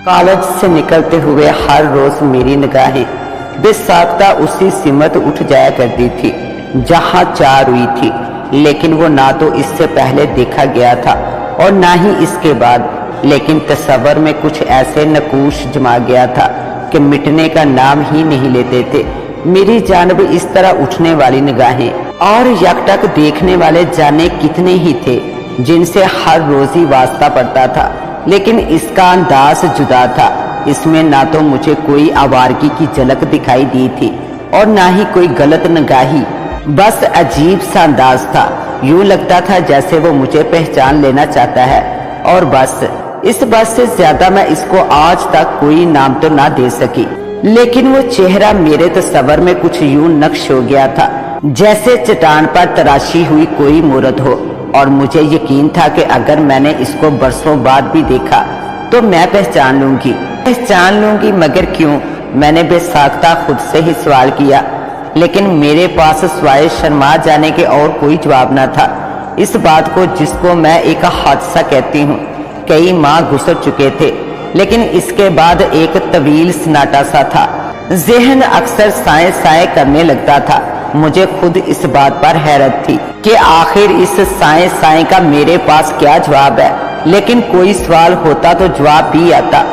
College سے نکلتے ہوئے ہر روز میری نگاہیں بے ساختہ اسی سمت اٹھ جایا کرتی تھی جہاں چار ہوئی تھی، لیکن وہ نہ تو اس سے پہلے دیکھا گیا تھا اور نہ ہی اس کے بعد، لیکن تصور میں کچھ ایسے نقوش جما گیا تھا کہ مٹنے کا نام ہی نہیں لیتے تھے۔ میری جانب اس طرح اٹھنے والی نگاہیں اور یکٹک دیکھنے والے جانے کتنے ہی تھے جن سے ہر روز ہی واسطہ پڑتا تھا، لیکن اس کا انداز جدا تھا۔ اس میں نہ تو مجھے کوئی آوارگی کی جھلک دکھائی دی تھی اور نہ ہی کوئی غلط نگاہی، بس عجیب سا انداز تھا، یوں لگتا تھا جیسے وہ مجھے پہچان لینا چاہتا ہے، اور بس اس بات سے زیادہ میں اس کو آج تک کوئی نام تو نہ دے سکی۔ لیکن وہ چہرہ میرے تصور میں کچھ یوں نقش ہو گیا تھا جیسے چٹان پر تراشی ہوئی کوئی مورت ہو، اور مجھے یقین تھا کہ اگر میں نے اس کو برسوں بعد بھی دیکھا تو میں پہچان لوں گی، مگر کیوں؟ میں نے بے ساختہ خود سے ہی سوال کیا، لیکن میرے پاس سوائے شرما جانے کے اور کوئی جواب نہ تھا۔ اس بات کو جس کو میں ایک حادثہ کہتی ہوں، کئی ماہ گزر چکے تھے، لیکن اس کے بعد ایک طویل سناٹا سا تھا۔ ذہن اکثر سائیں سائیں کرنے لگتا تھا۔ مجھے خود اس بات پر حیرت تھی کہ آخر اس سائیں سائیں کا میرے پاس کیا جواب ہے، لیکن کوئی سوال ہوتا تو جواب بھی آتا۔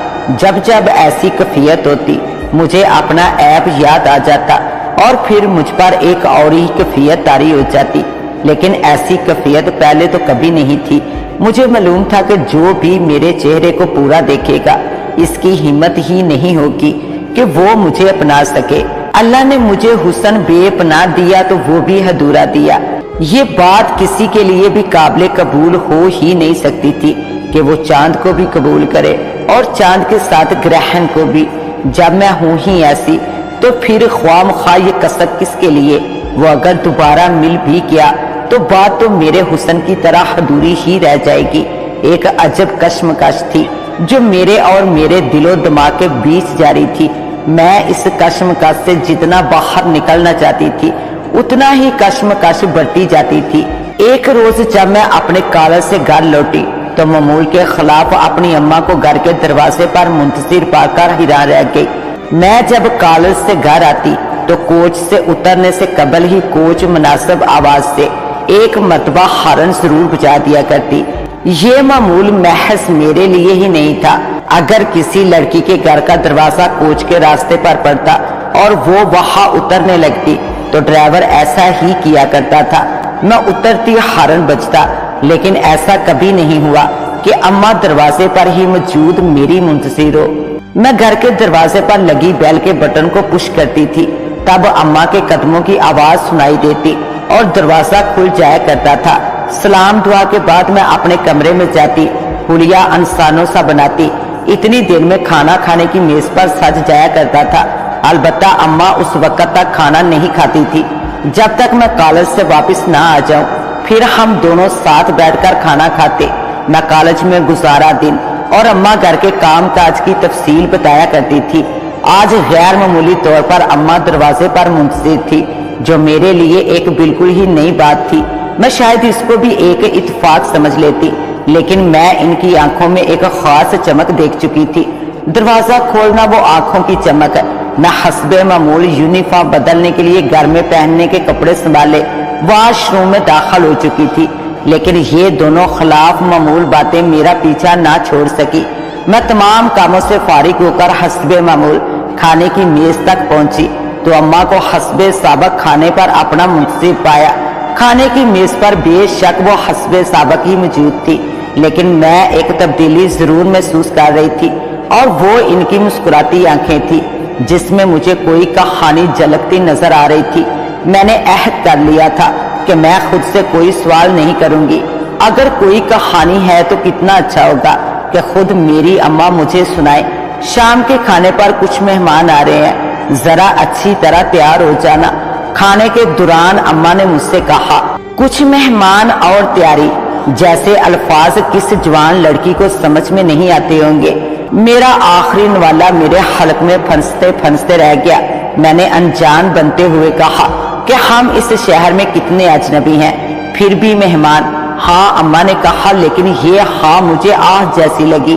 جب ایسی کیفیت ہوتی، مجھے اپنا عیب یاد آ جاتا اور پھر مجھ پر ایک اور ہی کیفیت طاری ہو جاتی، لیکن ایسی کیفیت پہلے تو کبھی نہیں تھی۔ مجھے معلوم تھا کہ جو بھی میرے چہرے کو پورا دیکھے گا، اس کی ہمت ہی نہیں ہوگی کہ وہ مجھے اپنا سکے۔ اللہ نے مجھے حسن بے پناہ دیا تو وہ بھی ادھورا دیا۔ یہ بات کسی کے لیے بھی قابل قبول ہو ہی نہیں سکتی تھی کہ وہ چاند کو بھی قبول کرے اور چاند کے ساتھ گرہن کو بھی۔ جب میں ہوں ہی ایسی تو پھر خواہ مخواہ یہ کسک کس کے لیے؟ وہ اگر دوبارہ مل بھی گیا تو بات تو میرے حسن کی طرح ادھوری ہی رہ جائے گی۔ ایک عجب کشمکش تھی جو میرے اور میرے دل و دماغ کے بیچ جاری تھی۔ میں اس کشمکش سے جتنا باہر نکلنا چاہتی تھی، اتنا ہی کشمکش بڑھتی جاتی تھی۔ ایک روز جب میں اپنے کالج سے گھر لوٹی تو معمول کے خلاف اپنی اماں کو گھر کے دروازے پر منتظر پا کر حیران رہ گئی۔ میں جب کالج سے گھر آتی تو کوچ سے اترنے سے قبل ہی کوچ مناسب آواز سے ایک مرتبہ ہارن ضرور بجا دیا کرتی۔ یہ معمول محض میرے لیے ہی نہیں تھا۔ اگر کسی لڑکی کے گھر کا دروازہ کوچ کے راستے پر پڑتا اور وہ وہاں اترنے لگتی تو ڈرائیور ایسا ہی کیا کرتا تھا۔ میں اترتی ہارن بجتا، لیکن ایسا کبھی نہیں ہوا کہ اماں دروازے پر ہی موجود میری منتظر ہو۔ میں گھر کے دروازے پر لگی بیل کے بٹن کو پش کرتی تھی، تب اماں کے قدموں کی آواز سنائی دیتی اور دروازہ کھل جایا کرتا تھا۔ سلام دعا کے بعد میں اپنے کمرے میں جاتی، حلیہ انسانوں سا بناتی۔ اتنی دیر میں کھانا کھانے کی میز پر سج جایا کرتا تھا۔ البتہ اماں اس وقت تک کھانا نہیں کھاتی تھی جب تک میں کالج سے واپس نہ آ جاؤں، پھر ہم دونوں ساتھ بیٹھ کر کھانا کھاتے۔ میں کالج میں گزارا دن اور اماں گھر کے کام کاج کی تفصیل بتایا کرتی تھی۔ آج غیر معمولی طور پر اماں دروازے پر منتظر تھی، جو میرے لیے ایک بالکل ہی نئی بات تھی۔ میں شاید اس کو بھی ایک اتفاق سمجھ لیتی، لیکن میں ان کی آنکھوں میں ایک خاص چمک دیکھ چکی تھی۔ دروازہ کھولنا وہ آنکھوں کی چمک۔ میں حسب معمول یونیفارم بدلنے کے لیے گھر میں پہننے کے کپڑے سنبھالے واش روم میں داخل ہو چکی تھی، لیکن یہ دونوں خلاف معمول باتیں میرا پیچھا نہ چھوڑ سکی۔ میں تمام کاموں سے فارغ ہو کر حسب معمول کھانے کی میز تک پہنچی تو اماں کو حسب سابق کھانے پر اپنا منتظر پایا۔ کھانے کی میز پر بے شک وہ حسب سابق ہی موجود تھی، لیکن میں ایک تبدیلی ضرور محسوس کر رہی تھی، اور وہ ان کی مسکراتی آنکھیں تھی جس میں مجھے کوئی کہانی جھلکتی نظر آ رہی تھی۔ میں نے عہد کر لیا تھا کہ میں خود سے کوئی سوال نہیں کروں گی۔ اگر کوئی کہانی ہے تو کتنا اچھا ہوگا کہ خود میری اماں مجھے سنائے۔ شام کے کھانے پر کچھ مہمان آ رہے ہیں، ذرا اچھی طرح تیار ہو جانا۔ کھانے کے دوران اماں نے مجھ سے کہا، کچھ مہمان اور تیاری جیسے الفاظ کس جوان لڑکی کو سمجھ میں نہیں آتے ہوں گے۔ میرا آخری نوالا میرے حلق میں پھنستے رہ گیا۔ میں نے انجان بنتے ہوئے کہا کہ ہم اس شہر میں کتنے اجنبی ہیں، پھر بھی مہمان۔ ہاں اماں نے کہا، لیکن یہ ہاں مجھے آہ جیسی لگی۔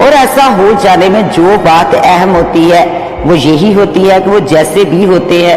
اور ایسا ہو جانے میں جو بات اہم ہوتی ہے وہ یہی ہوتی ہے کہ وہ جیسے بھی ہوتے ہیں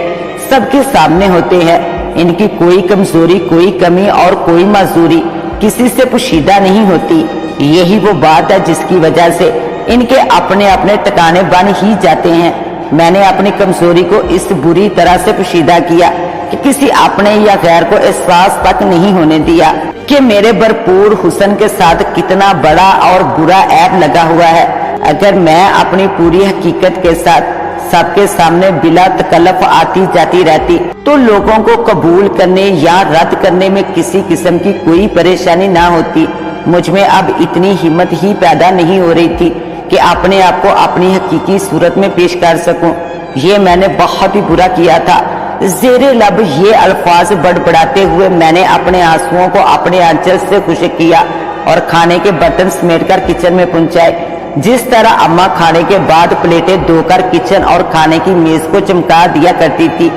سب کے سامنے ہوتے ہیں، ان کی کوئی کمزوری، کوئی کمی اور کوئی معذوری کسی سے پوشیدہ نہیں ہوتی۔ یہی وہ بات ہے جس کی وجہ سے ان کے اپنے اپنے ٹکانے بن ہی جاتے ہیں۔ میں نے اپنی کمزوری کو اس بری طرح سے پوشیدہ کیا کہ کسی اپنے یا غیر کو احساس تک نہیں ہونے دیا کہ میرے بھرپور حسن کے ساتھ کتنا بڑا اور برا عیب لگا ہوا ہے۔ اگر میں اپنی پوری حقیقت کے ساتھ سب کے سامنے بلا تکلف آتی جاتی رہتی تو لوگوں کو قبول کرنے یا رد کرنے میں کسی قسم کی کوئی پریشانی نہ ہوتی۔ مجھ میں اب اتنی ہمت ہی پیدا نہیں ہو رہی تھی کہ اپنے آپ کو اپنی حقیقی صورت میں پیش کر سکوں۔ یہ میں نے بہت ہی برا کیا تھا۔ زیر لب یہ الفاظ بڑبڑاتے ہوئے میں نے اپنے آنسوؤں کو اپنے آنچل سے خشک کیا اور کھانے کے برتن سمیٹ کر کچن میں پہنچائے۔ جس طرح اماں کھانے کے بعد پلیٹیں دھو کر کچن اور کھانے کی میز کو چمکا دیا کرتی تھی